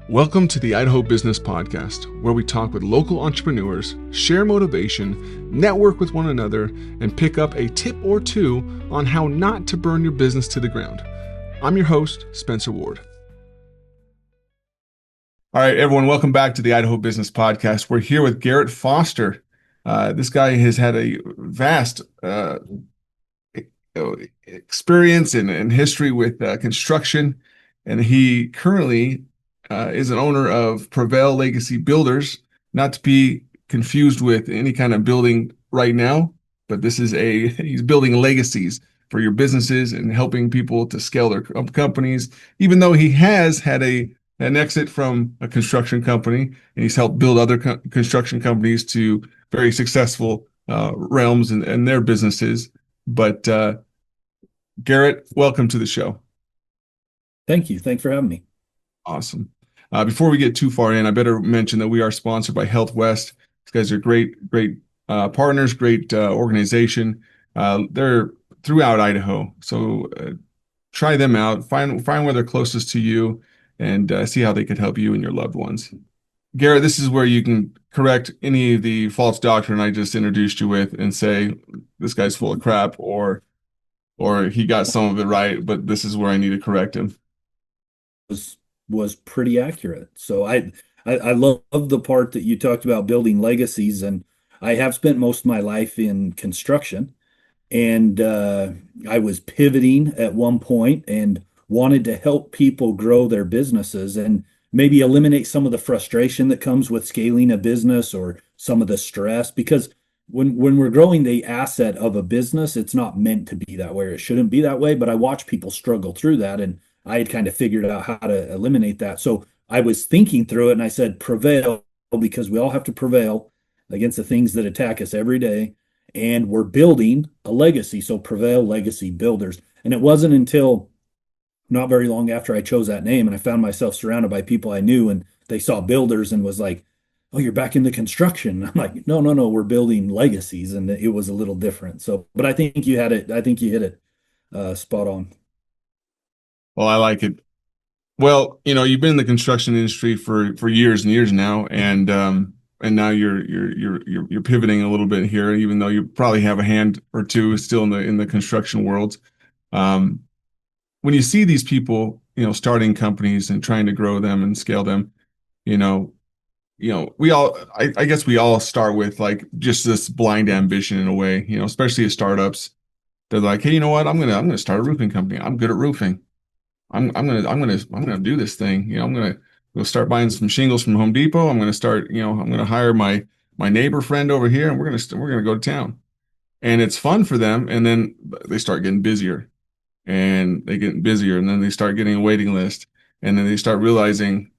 Welcome to the Idaho Business Podcast, where we talk with local entrepreneurs, share motivation, network with one another, and pick up a tip or two on how not to burn your business to the ground. I'm your host, Spencer Ward. All right, everyone, welcome back to the Idaho Business Podcast. We're here with Garrett Foster. This guy has had a vast experience and history with construction, and he currently is an owner of Prevail Legacy Builders, not to be confused with any kind of building right now, but he's building legacies for your businesses and helping people to scale their companies, even though he has had an exit from a construction company, and he's helped build other construction companies to very successful realms and their businesses. But Garrett, welcome to the show. Thank you. Thanks for having me. Awesome. Before we get too far in, I better mention that we are sponsored by Health West. These guys are great partners, great organization. They're throughout Idaho, so try them out. Find where they're closest to you, and see how they could help you and your loved ones. Garrett, this is where you can correct any of the false doctrine I just introduced you with, and say this guy's full of crap, or he got some of it right, but this is where I need to correct him. Was pretty accurate. So I love the part that you talked about building legacies, and I have spent most of my life in construction, and I was pivoting at one point and wanted to help people grow their businesses and maybe eliminate some of the frustration that comes with scaling a business or some of the stress, because when we're growing the asset of a business, it's not meant to be that way, or it shouldn't be that way, but I watch people struggle through that, and I had kind of figured out how to eliminate that. So I was thinking through it, and I said, prevail, because we all have to prevail against the things that attack us every day. And we're building a legacy. So Prevail Legacy Builders. And it wasn't until not very long after I chose that name, and I found myself surrounded by people I knew, and they saw builders and was like, oh, you're back into construction. I'm like, no, we're building legacies. And it was a little different. So, but I think you had it. I think you hit it spot on. Well, I like it. Well, you've been in the construction industry for years and years now, and now you're pivoting a little bit here, even though you probably have a hand or two still in the construction world. When you see these people, starting companies and trying to grow them and scale them, I guess we all start with like just this blind ambition in a way, especially as startups. They're like, hey, you know what? I'm gonna start a roofing company. I'm good at roofing. I'm gonna do this thing. I'm gonna go start buying some shingles from Home Depot. I'm gonna hire my neighbor friend over here, and we're gonna go to town. And it's fun for them. And then they start getting busier, and then they start getting a waiting list, and then they start realizing,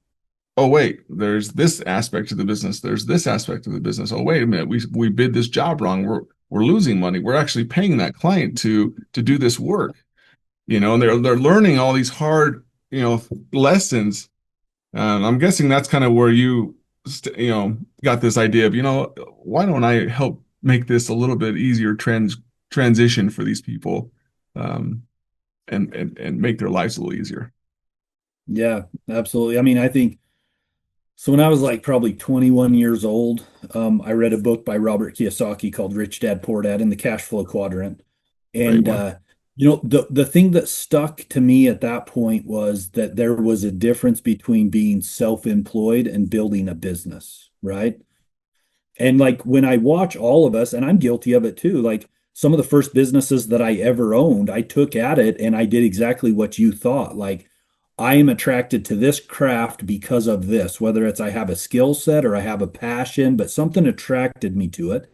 oh wait, there's this aspect of the business. There's this aspect of the business. Oh wait a minute, we bid this job wrong. We're losing money. We're actually paying that client to do this work. And they're learning all these hard, lessons. I'm guessing that's kind of where you got this idea of, why don't I help make this a little bit easier transition for these people, and make their lives a little easier. Yeah, absolutely. I mean, I think so. When I was like probably 21 years old, I read a book by Robert Kiyosaki called Rich Dad Poor Dad in the Cash Flow Quadrant. And the thing that stuck to me at that point was that there was a difference between being self-employed and building a business, right? And like when I watch all of us, and I'm guilty of it too, like some of the first businesses that I ever owned, I took at it and I did exactly what you thought. Like, I am attracted to this craft because of this, whether it's I have a skill set or I have a passion, but something attracted me to it.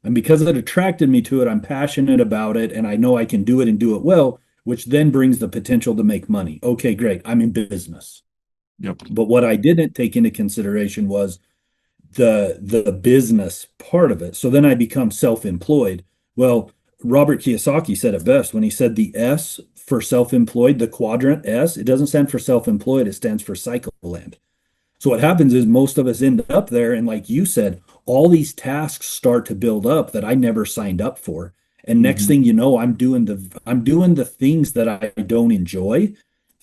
And because it attracted me to it, I'm passionate about it, and I know I can do it and do it well, which then brings the potential to make money. Okay, great. I'm in business. Yep. But what I didn't take into consideration was the business part of it. So then I become self-employed. Well, Robert Kiyosaki said it best when he said the S for self-employed, the quadrant S, it doesn't stand for self-employed, it stands for cycle land. So what happens is most of us end up there, and like you said, all these tasks start to build up that I never signed up for. And next thing you know, I'm doing the things that I don't enjoy.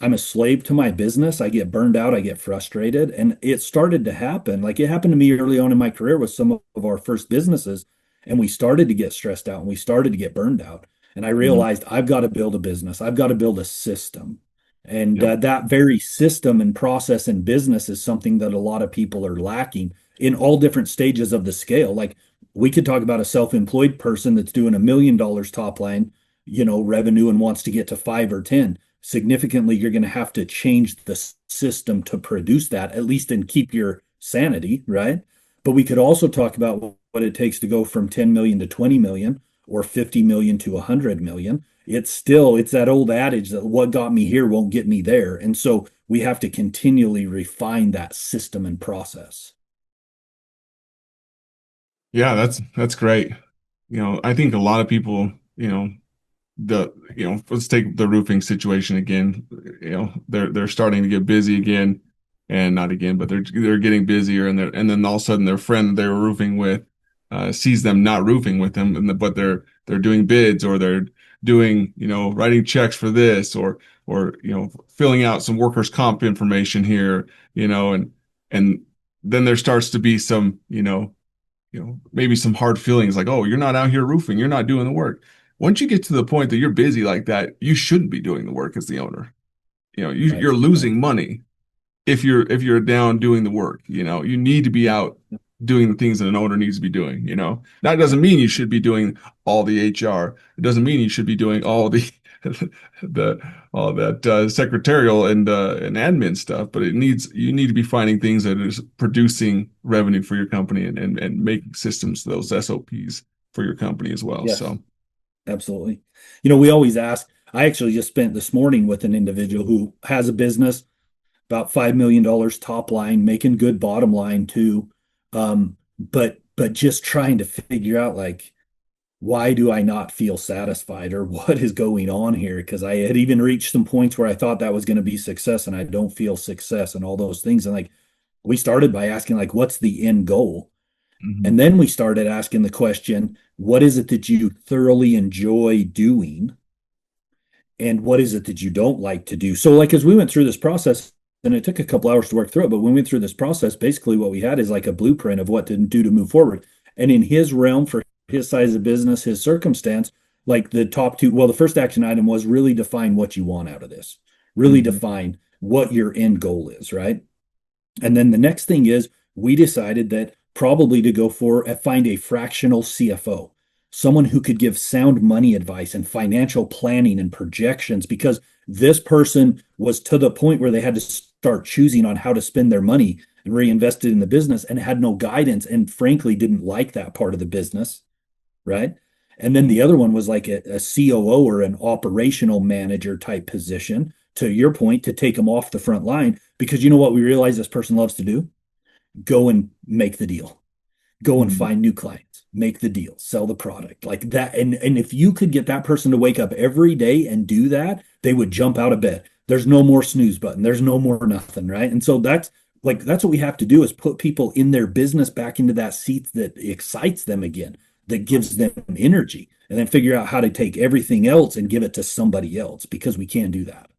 I'm a slave to my business. I get burned out, I get frustrated. And it started to happen. Like it happened to me early on in my career with some of our first businesses. And we started to get stressed out and we started to get burned out. And I Mhm. realized I've got to build a business, I've got to build a system. And Yep. that very system and process in business is something that a lot of people are lacking in all different stages of the scale. Like we could talk about a self-employed person that's doing $1 million top line, revenue and wants to get to 5 or 10. Significantly, you're going to have to change the system to produce that, at least and keep your sanity, right? But we could also talk about what it takes to go from 10 million to 20 million or 50 million to 100 million. It's that old adage that what got me here won't get me there. And so we have to continually refine that system and process. Yeah, that's great. I think a lot of people, let's take the roofing situation again. They're starting to get busy again, and not again, but they're getting busier, and then all of a sudden their friend they were roofing with sees them not roofing with them, but they're doing bids or they're doing writing checks for this or filling out some workers' comp information here, and then there starts to be some maybe some hard feelings like, oh, you're not out here roofing, you're not doing the work. Once you get to the point that you're busy like that, you shouldn't be doing the work as the owner. Right. You're Right. losing money if you're down doing the work. You need to be out doing the things that an owner needs to be doing. That doesn't mean you should be doing all the HR. It doesn't mean you should be doing all the the all that secretarial and admin stuff, but you need to be finding things that is producing revenue for your company and making systems, those SOPs for your company as well. Yes, So, absolutely. We always ask. I actually just spent this morning with an individual who has a business about $5 million top line, making good bottom line too. But just trying to figure out like why do I not feel satisfied or what is going on here? Because I had even reached some points where I thought that was going to be success and I don't feel success and all those things. And like we started by asking like what's the end goal? mhm, And then we started asking the question, what is it that you thoroughly enjoy doing? And what is it that you don't like to do? So, like, as we went through this process, and it took a couple hours to work through it, but when we went through this process, basically what we had is like a blueprint of what to do to move forward. And in his realm, for his size of business, his circumstance, like the top two, well, the first action item was really define what you want out of this, really mhm, define what your end goal is, right? And then the next thing is we decided that probably to go for find a fractional CFO, someone who could give sound money advice and financial planning and projections, because this person was to the point where they had to start choosing on how to spend their money and reinvest it in the business and had no guidance and frankly didn't like that part of the business, right? And then the other one was like a COO or an operational manager type position, to your point, to take them off the front line. Because you know what we realize this person loves to do? Go and make the deal, go and mhm. find new clients, make the deal, sell the product like that. And if you could get that person to wake up every day and do that, they would jump out of bed. There's no more snooze button. There's no more nothing, right? And so that's what we have to do is put people in their business back into that seat that excites them again, that gives them energy, and then figure out how to take everything else and give it to somebody else because we can do that.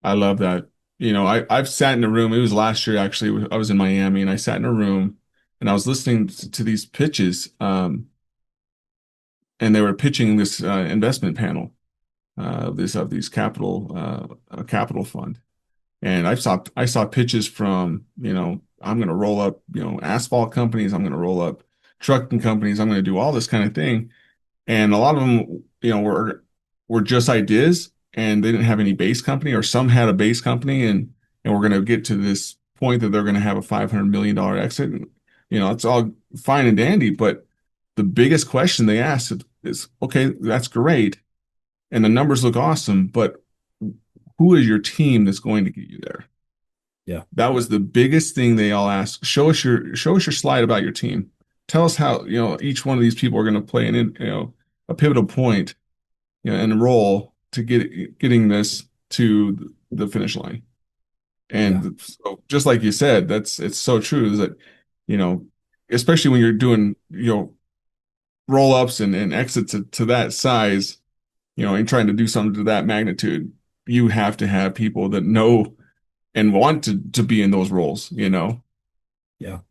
I love that. I've sat in a room. It was last year actually. I was in Miami and I sat in a room and I was listening to these pitches. And they were pitching this investment panel, this of these capital a capital fund. And I saw pitches from, I'm going to roll up, asphalt companies. I'm going to roll up trucking companies. I'm going to do all this kind of thing. And a lot of them, were just ideas, and they didn't have any base company, or some had a base company, and we're going to get to this point that they're going to have a $500 million exit. And, it's all fine and dandy, but the biggest question they asked is, okay, that's great, and the numbers look awesome, but who is your team that's going to get you there? Yeah. That was the biggest thing they all asked. Show us your slide about your team. Tell us how, each one of these people are going to play a pivotal point, and a role to getting this to the finish line. Yeah. And so just like you said, it's so true is that, you know, especially when you're doing, roll ups and exits to that size, and trying to do something to that magnitude, you have to have people that know and want to be in those roles, Yeah.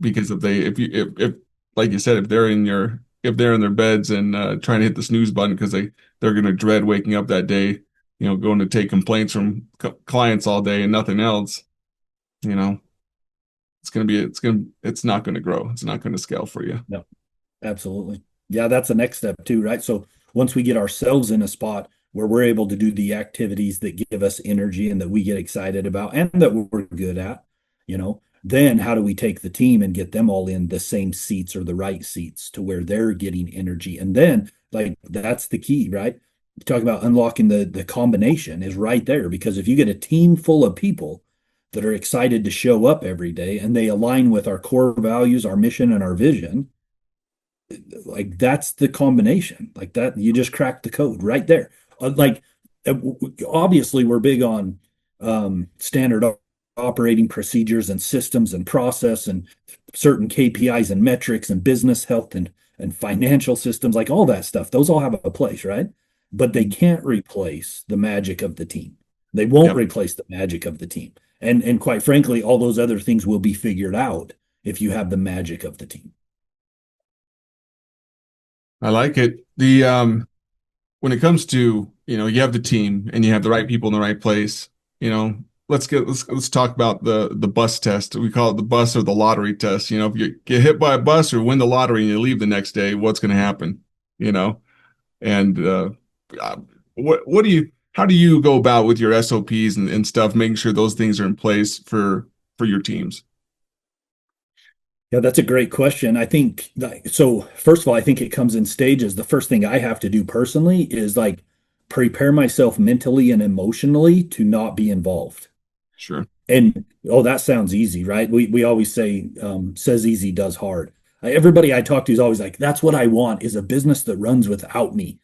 because if like you said, if they're in their beds and trying to hit the snooze button because they're going to dread waking up that day, going to take complaints from clients all day and nothing else, you know, it's not going to grow. It's not going to scale for you. No. Absolutely. Yeah, that's the next step too, right? So once we get ourselves in a spot where we're able to do the activities that give us energy and that we get excited about and that we're good at, then how do we take the team and get them all in the same seats or the right seats to where they're getting energy? And then like that's the key, right? You talk about unlocking the combination is right there because if you get a team full of people that are excited to show up every day and they align with our core values, our mission, and our vision, like that's the combination like that you just cracked the code right there. Like obviously we're big on standard operating procedures and systems and process and certain KPIs and metrics and business health and financial systems, like all that stuff, those all have a place, right? But they can't replace the magic of the team. They won't Yep. replace the magic of the team, and quite frankly all those other things will be figured out if you have the magic of the team. I like it. When it comes to, you have the team and you have the right people in the right place, you know, let's talk about the bus test. We call it the bus or the lottery test. If you get hit by a bus or win the lottery and you leave the next day, what's going to happen? You know, and uh, what do you how do you go about with your SOPs and stuff, making sure those things are in place for your teams? Yeah, that's a great question. I think so. First of all, I think it comes in stages. The first thing I have to do personally is like prepare myself mentally and emotionally to not be involved. Sure. And oh, that sounds easy, right? We always say, says easy, does hard. Everybody I talk to is always like, that's what I want is a business that runs without me.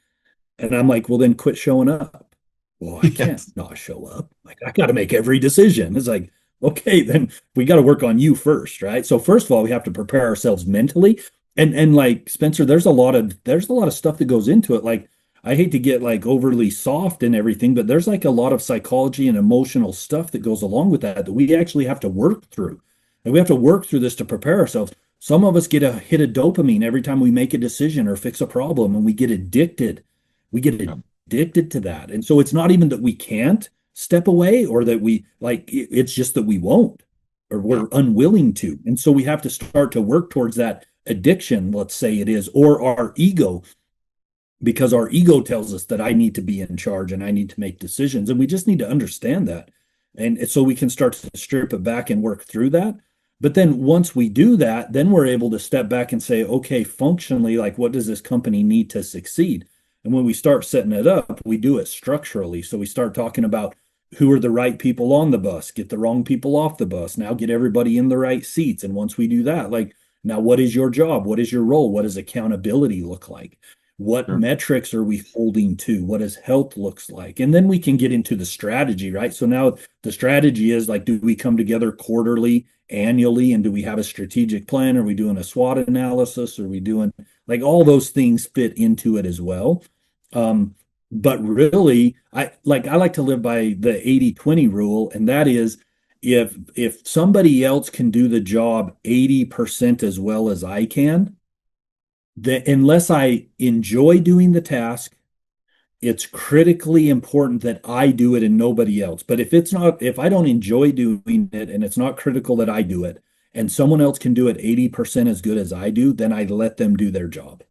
And I'm like, well, then quit showing up. Well, I can't Yes. not show up. Like, I got to make every decision. It's like, okay, then we got to work on you first, right? So first of all, we have to prepare ourselves mentally. And like Spencer, there's a lot of stuff that goes into it. Like, I hate to get like overly soft and everything, but there's like a lot of psychology and emotional stuff that goes along with that we actually have to work through. And we have to work through this to prepare ourselves. Some of us get a hit of dopamine every time we make a decision or fix a problem, and we get addicted. We get Yep. addicted to that. And so it's not even that we can't step away or that we like it's just that we won't or we're Yep. unwilling to. And so we have to start to work towards that addiction, let's say it is, or our ego, because our ego tells us that I need to be in charge and I need to make decisions. And we just need to understand that. And so we can start to strip it back and work through that. But then once we do that, then we're able to step back and say, okay, functionally, like what does this company need to succeed? And when we start setting it up, we do it structurally. So we start talking about who are the right people on the bus, get the wrong people off the bus, now get everybody in the right seats. And once we do that, like, now what is your job? What is your role? What does accountability look like? What Sure. metrics are we holding to? What does health looks like? And then we can get into the strategy, right? So now the strategy is like, do we come together quarterly, annually, and do we have a strategic plan? Are we doing a SWOT analysis? Are we doing like all those things fit into it as well? But really, I like to live by the 80-20 rule, and that is if somebody else can do the job 80% as well as I can, that unless I enjoy doing the task, it's critically important that I do it and nobody else. But if I don't enjoy doing it and it's not critical that I do it, and someone else can do it 80% as good as I do, then I let them do their job.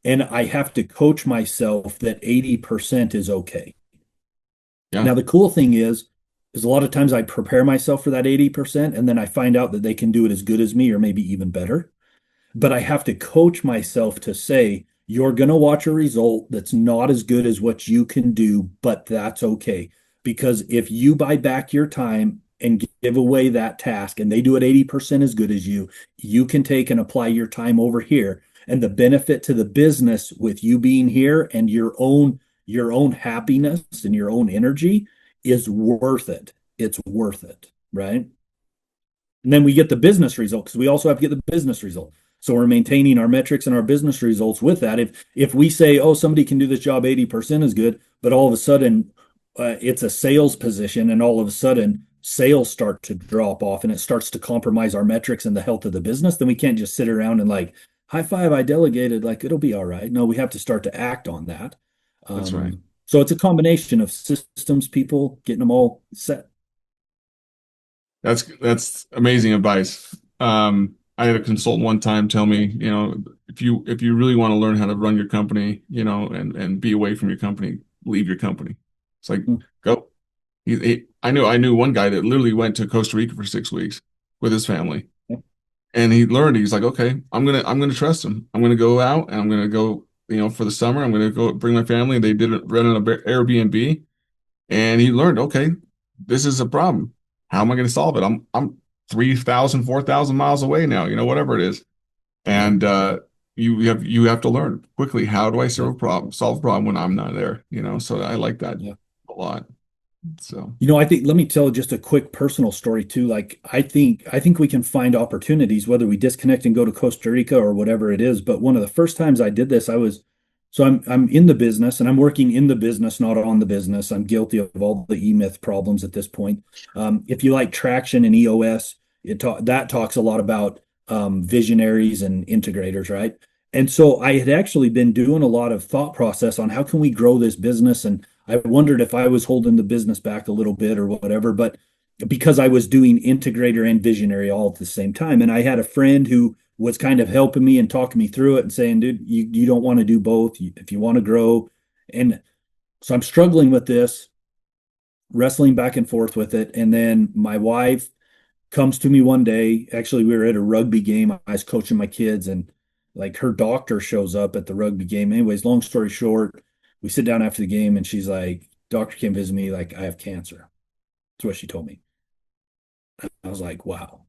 And I have to coach myself that 80% is okay. Yeah. Now, the cool thing is a lot of times I prepare myself for that 80% and then I find out that they can do it as good as me or maybe even better. But I have to coach myself to say, you're going to watch a result that's not as good as what you can do, but that's okay. Because if you buy back your time and give away that task and they do it 80% as good as you can take and apply your time over here. And the benefit to the business with you being here and your own happiness and your own energy is worth it. It's worth it, right? And then we get the business result because we also have to get the business result. So we're maintaining our metrics and our business results with that. If we say, oh, somebody can do this job 80% is good, but all of a sudden it's a sales position, and all of a sudden sales start to drop off, and it starts to compromise our metrics and the health of the business, then we can't just sit around and like, high five, I delegated, like it'll be all right. No, we have to start to act on that. That's right. So it's a combination of systems, people, getting them all set. That's amazing advice. I had a consultant one time tell me, if you really want to learn how to run your company, and be away from your company, leave your company. It's like, go. I knew one guy that literally went to Costa Rica for 6 weeks with his family, and he learned. He's like, okay, I'm gonna trust him. I'm gonna go out and I'm gonna go, for the summer. I'm gonna go bring my family. They did it, rent an Airbnb, and he learned, okay, this is a problem. How am I going to solve it? I'm 3,000, 4,000 miles away now, whatever it is. Yeah, And you have to learn quickly, how do I yeah, solve a problem when I'm not there? So I like that yeah. a lot. So I think let me tell just a quick personal story too. Like I think we can find opportunities whether we disconnect and go to Costa Rica or whatever it is. But one of the first times I did this, I'm in the business and I'm working in the business, not on the business. I'm guilty of all the E-Myth problems at this point. If you like traction and EOS, that talks a lot about visionaries and integrators, right? And so I had actually been doing a lot of thought process on how can we grow this business, and I wondered if I was holding the business back a little bit or whatever, but because I was doing integrator and visionary all at the same time. And I had a friend who was kind of helping me and talking me through it and saying, dude, you don't want to do both if you want to grow. And so I'm struggling with this, wrestling back and forth with it. And then my wife comes to me one day. Actually, we were at a rugby game. I was coaching my kids, and like her doctor shows up at the rugby game. Anyways, long story short, we sit down after the game and she's like, doctor came visit me, like, I have cancer. That's what she told me. I was like, wow.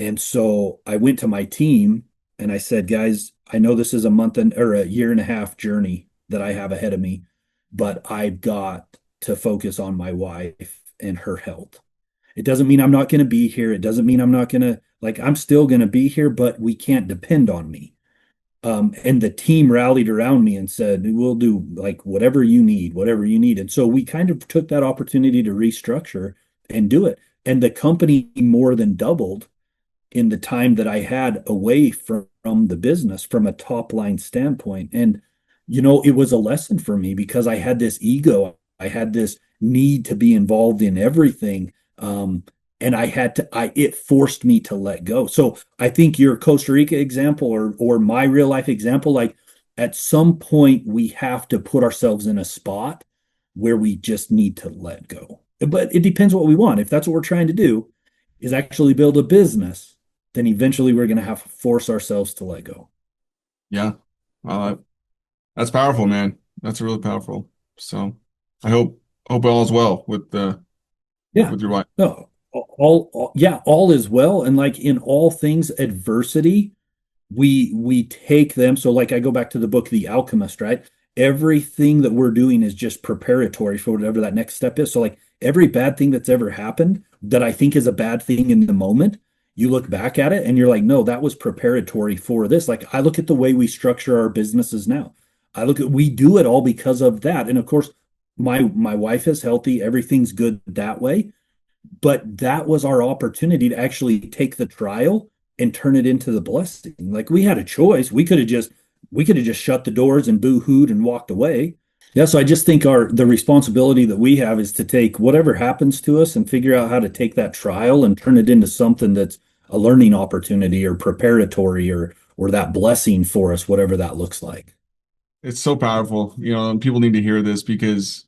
And so I went to my team and I said, guys, I know this is a month or a year and a half journey that I have ahead of me, but I've got to focus on my wife and her health. It doesn't mean I'm not going to be here. It doesn't mean I'm not going to, like, I'm still going to be here, but we can't depend on me. And the team rallied around me and said, we'll do like whatever you need, whatever you need. And so we kind of took that opportunity to restructure and do it. And the company more than doubled in the time that I had away from the business from a top line standpoint. And, it was a lesson for me because I had this ego. I had this need to be involved in everything. And it forced me to let go. So I think your Costa Rica example or my real life example, like at some point we have to put ourselves in a spot where we just need to let go. But it depends what we want. If that's what we're trying to do, is actually build a business, then eventually we're going to have to force ourselves to let go. yeah, uh, that's powerful, man. That's really powerful. So I hope all is well Yeah. with your wife. No, yeah, all is well. And like in all things adversity, we take them. So like I go back to the book The Alchemist, right? Everything that we're doing is just preparatory for whatever that next step is. So like every bad thing that's ever happened that I think is a bad thing in the moment, you look back at it and you're like, no, that was preparatory for this. Like I look at the way we structure our businesses now. We do it all because of that. And of course, my wife is healthy, everything's good that way. But that was our opportunity to actually take the trial and turn it into the blessing. Like we had a choice. We could have just shut the doors and boo-hooed and walked away. Yeah, so I just think the responsibility that we have is to take whatever happens to us and figure out how to take that trial and turn it into something that's a learning opportunity or preparatory or that blessing for us, whatever that looks like. It's so powerful, and people need to hear this because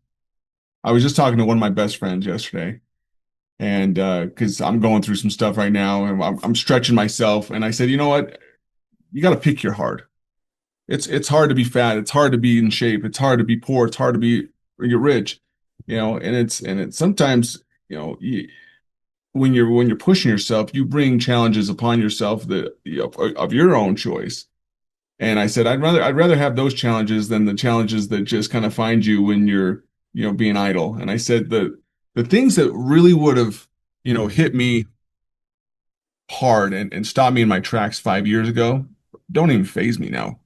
I was just talking to one of my best friends yesterday. And because I'm going through some stuff right now and I'm stretching myself. And I said, you know what? You got to pick your heart. It's hard to be fat. It's hard to be in shape. It's hard to be poor. It's hard to be get rich, and it's sometimes, when you're pushing yourself, you bring challenges upon yourself that of your own choice. And I said, I'd rather have those challenges than the challenges that just kind of find you when you're, being idle. And I said the things that really would have, hit me hard and stopped me in my tracks 5 years ago don't even phase me now,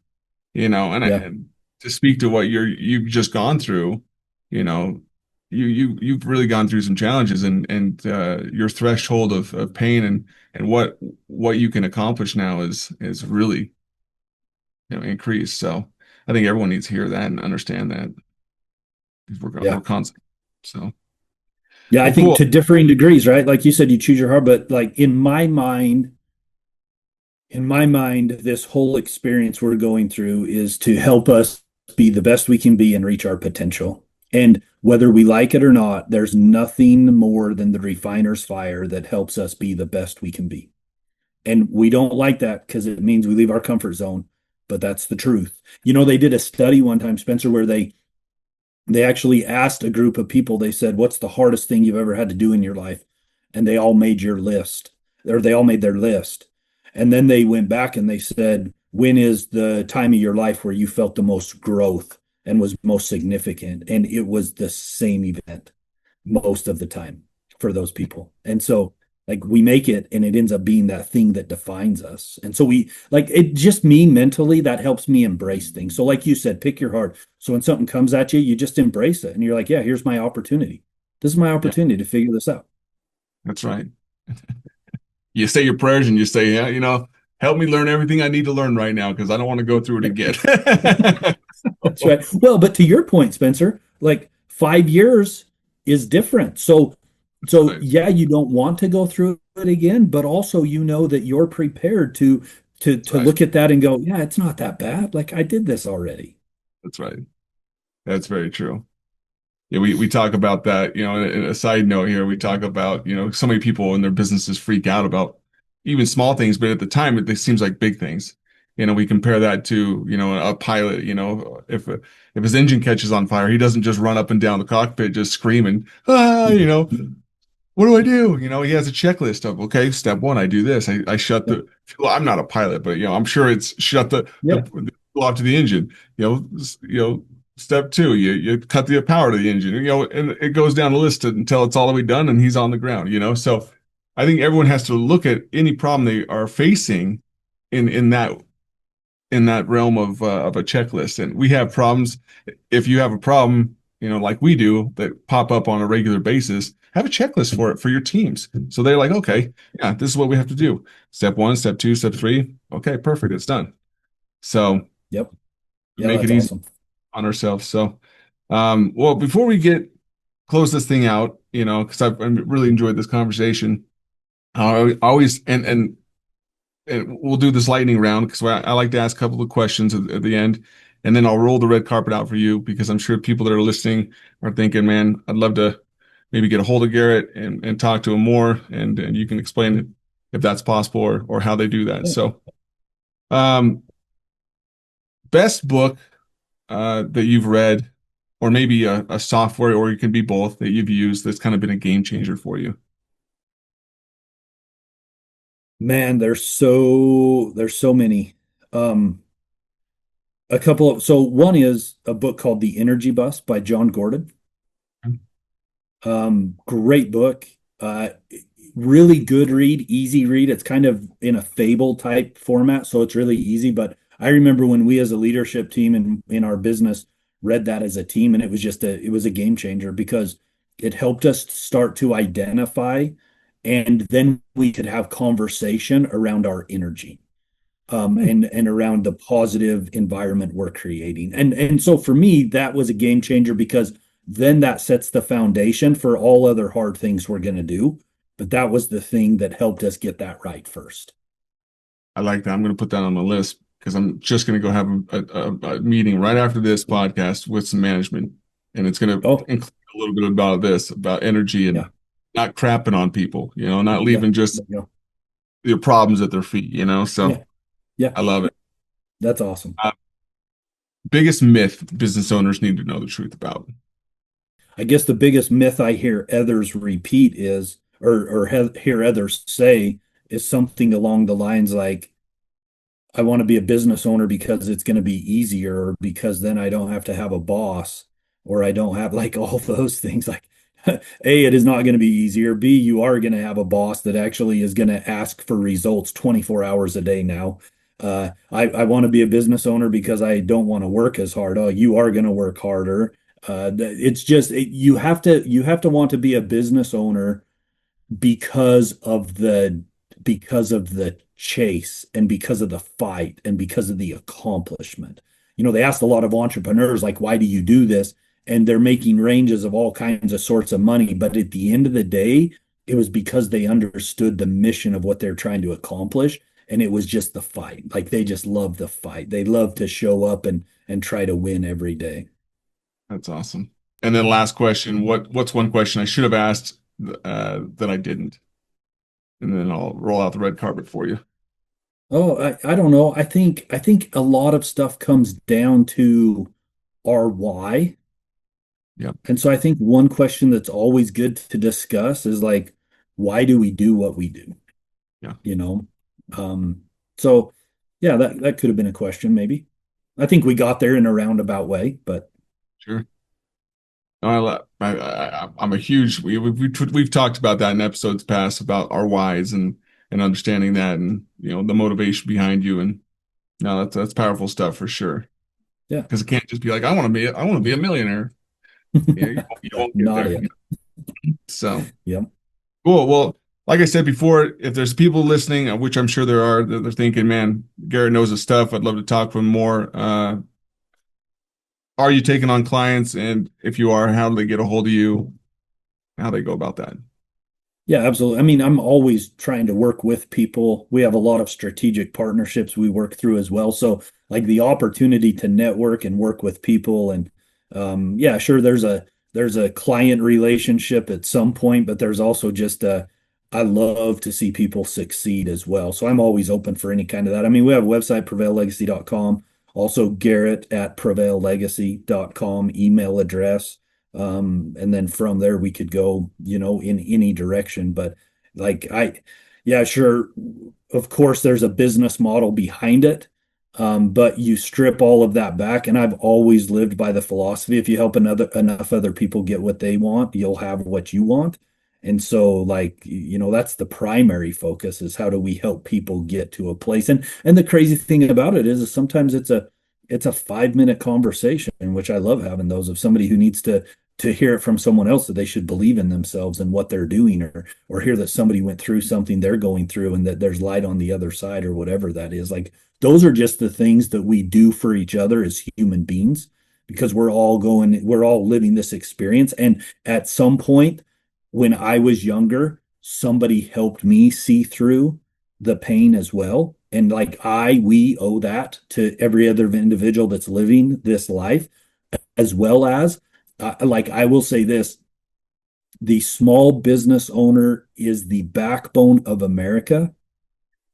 and, Yeah. and to speak to what you've just gone through, you know, you've really gone through some challenges, and your threshold of pain and what you can accomplish now is really, increased. So I think everyone needs to hear that and understand that, because we're Yeah. constant. So Yeah, I well, think cool. to differing degrees, right? Like you said, you choose your heart, but like in my mind, this whole experience we're going through is to help us be the best we can be and reach our potential. And whether we like it or not, there's nothing more than the refiner's fire that helps us be the best we can be. And we don't like that because it means we leave our comfort zone, but that's the truth. You know, they did a study one time, Spencer, where they actually asked a group of people, they said, what's the hardest thing you've ever had to do in your life? And they all made your list, or they all made their list. And then they went back and they said, when is the time of your life where you felt the most growth and was most significant? And it was the same event most of the time for those people. And so, like, we make it and it ends up being that thing that defines us. And so, we like it just me mentally, that helps me embrace things. So, like you said, pick your heart. So, when something comes at you, you just embrace it and you're like, yeah, here's my opportunity. This is my Yeah, opportunity to figure this out. that's right. You say your prayers and you say, yeah, help me learn everything I need to learn right now because I don't want to go through it again. That's right. Well, but to your point, Spencer, like 5 years is different. So Right. yeah, you don't want to go through it again, but also you know that you're prepared That's to right. look at that and go, yeah, it's not that bad. Like I did this already. That's right. That's very true. Yeah, we talk about that, in a side note here, we talk about, so many people in their businesses freak out about even small things, but at the time it seems like big things. We compare that to, a pilot, if his engine catches on fire, he doesn't just run up and down the cockpit just screaming, what do I do? He has a checklist of, okay, step one, I do this. I shut Yeah. well, I'm not a pilot, but I'm sure it's shut Yeah. the off to the engine. Step two, you cut the power to the engine. And it goes down the list until it's all the way done and he's on the ground. So I think everyone has to look at any problem they are facing in that realm of a checklist. And we have problems. If you have a problem, like we do, that pop up on a regular basis, have a checklist for it for your teams. So they're like, okay, yeah, this is what we have to do. Step one, step two, step three. Okay, perfect, it's done. So Yep. we Yeah, make it that's easy awesome. on ourselves. So, well, before we close this thing out, because I've really enjoyed this conversation. I always and we'll do this lightning round because I like to ask a couple of questions at the end, and then I'll roll the red carpet out for you because I'm sure people that are listening are thinking, man, I'd love to maybe get a hold of Garrett and talk to him more, and you can explain it if that's possible or how they do that. Yeah. So, um, best book that you've read, or maybe a software, or it can be both that you've used that's kind of been a game changer for you. Man, there's so many. Um, a couple of so one is a book called The Energy Bus by John Gordon. Great book. Really good read, easy read. It's kind of in a fable type format, so it's really easy. But I remember when we as a leadership team in our business read that as a team, and it was a game changer because it helped us start to identify, and then we could have conversation around our energy and around the positive environment we're creating. And so for me, that was a game changer because then that sets the foundation for all other hard things we're going to do. But that was the thing that helped us get that right first. I like that. I'm going to put that on the list because I'm just going to go have a meeting right after this podcast with some management, and it's going to Oh, include a little bit about this, about energy and yeah, not crapping on people, not yeah, leaving just yeah, your problems at their feet. So yeah, yeah. I love it. That's awesome. Uh, Biggest myth business owners need to know the truth about. I guess the biggest myth I hear others repeat is, or hear others say, is something along the lines like, I want to be a business owner because it's going to be easier, or because then I don't have to have a boss, or I don't have like all those things. Like, A, it is not going to be easier. B, you are going to have a boss that actually is going to ask for results 24 hours a day now. I want to be a business owner because I don't want to work as hard. Oh, you are going to work harder. It's just you have to want to be a business owner because of the chase and because of the fight and because of the accomplishment. They asked a lot of entrepreneurs, like, why do you do this? And they're making ranges of all kinds of sorts of money. But at the end of the day, it was because they understood the mission of what they're trying to accomplish. And it was just the fight. Like they just love the fight. They love to show up and try to win every day. That's awesome. And then last question, what's one question I should have asked that I didn't? And then I'll roll out the red carpet for you. Oh, I don't know. I think a lot of stuff comes down to our why. Yeah. And so I think one question that's always good to discuss is like, why do we do what we do? Yeah. You know? Um, so yeah, that could have been a question maybe. I think we got there in a roundabout way, but Sure. No, I'm a huge we've talked about that in episodes past about our whys and understanding that and the motivation behind you and no that's powerful stuff for sure yeah. because it can't just be like I want to be a millionaire. Yeah, you won't get Not there. it. So Yep. cool. Well, like I said before, if there's people listening, which I'm sure there are, that they're thinking, man, Garrett knows his stuff. I'd love to talk to him more. Are you taking on clients? And if you are, how do they get a hold of you? How do they go about that? Yeah, absolutely. I mean, I'm always trying to work with people. We have a lot of strategic partnerships we work through as well. So, like the opportunity to network and work with people, and yeah, sure, there's a client relationship at some point, but there's also just I love to see people succeed as well. So I'm always open for any kind of that. I mean, we have a website, prevaillegacy.com, also Garrett at prevaillegacy.com email address. And then from there we could go, in any direction. But like yeah, sure. Of course, there's a business model behind it. But you strip all of that back. And I've always lived by the philosophy, if you help enough other people get what they want, you'll have what you want. And so like, that's the primary focus is how do we help people get to a place? And the crazy thing about it is sometimes it's a 5-minute conversation, which I love having those of somebody who needs to hear it from someone else that they should believe in themselves and what they're doing, or hear that somebody went through something they're going through and that there's light on the other side or whatever that is. Like those are just the things that we do for each other as human beings because we're all living this experience. And at some point when I was younger, somebody helped me see through the pain as well. And like we owe that to every other individual that's living this life, as well as like I will say this, the small business owner is the backbone of America,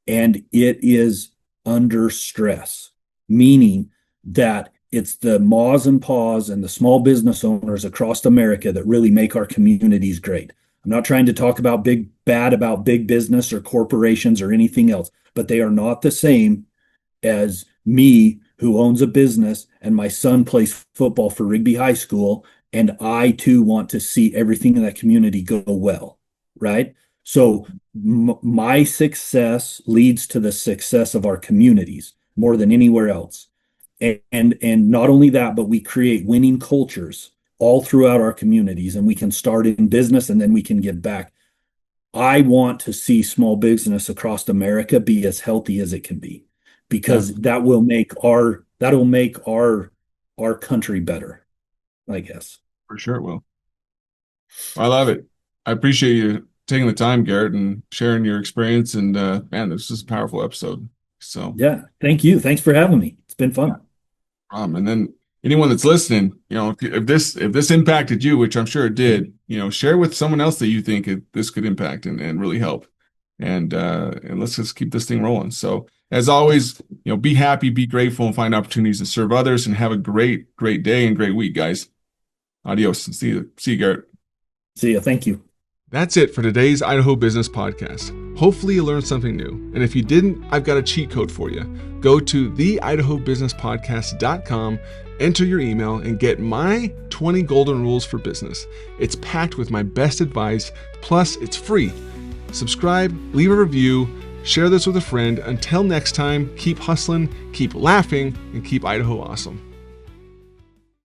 and it is under stress, meaning that it's the ma's and pa's and the small business owners across America that really make our communities great. I'm not trying to talk about about big business or corporations or anything else, but they are not the same as me who owns a business and my son plays football for Rigby High School, and I too want to see everything in that community go well, right? So my success leads to the success of our communities more than anywhere else. And not only that, but we create winning cultures all throughout our communities, and we can start in business and then we can give back. I want to see small business across America be as healthy as it can be, Yeah, because that'll make our country better, I guess. for sure it will. I love it. I appreciate you taking the time, Garrett, and sharing your experience. And man, this is a powerful episode. So, Yeah, thank you. Thanks for having me. It's been yeah. fun. And then anyone that's listening, if this impacted you, which I'm sure it did, share with someone else that you think this could impact and really help. And let's just keep this thing rolling. So, as always, be happy, be grateful, and find opportunities to serve others. And have a great, great day and great week, guys. Adios. And see you, Garrett. See ya. Thank you. That's it for today's Idaho Business Podcast. Hopefully you learned something new. And if you didn't, I've got a cheat code for you. Go to theidahobusinesspodcast.com, enter your email, and get my 20 golden rules for business. It's packed with my best advice, plus it's free. Subscribe, leave a review, share this with a friend. Until next time, keep hustling, keep laughing, and keep Idaho awesome.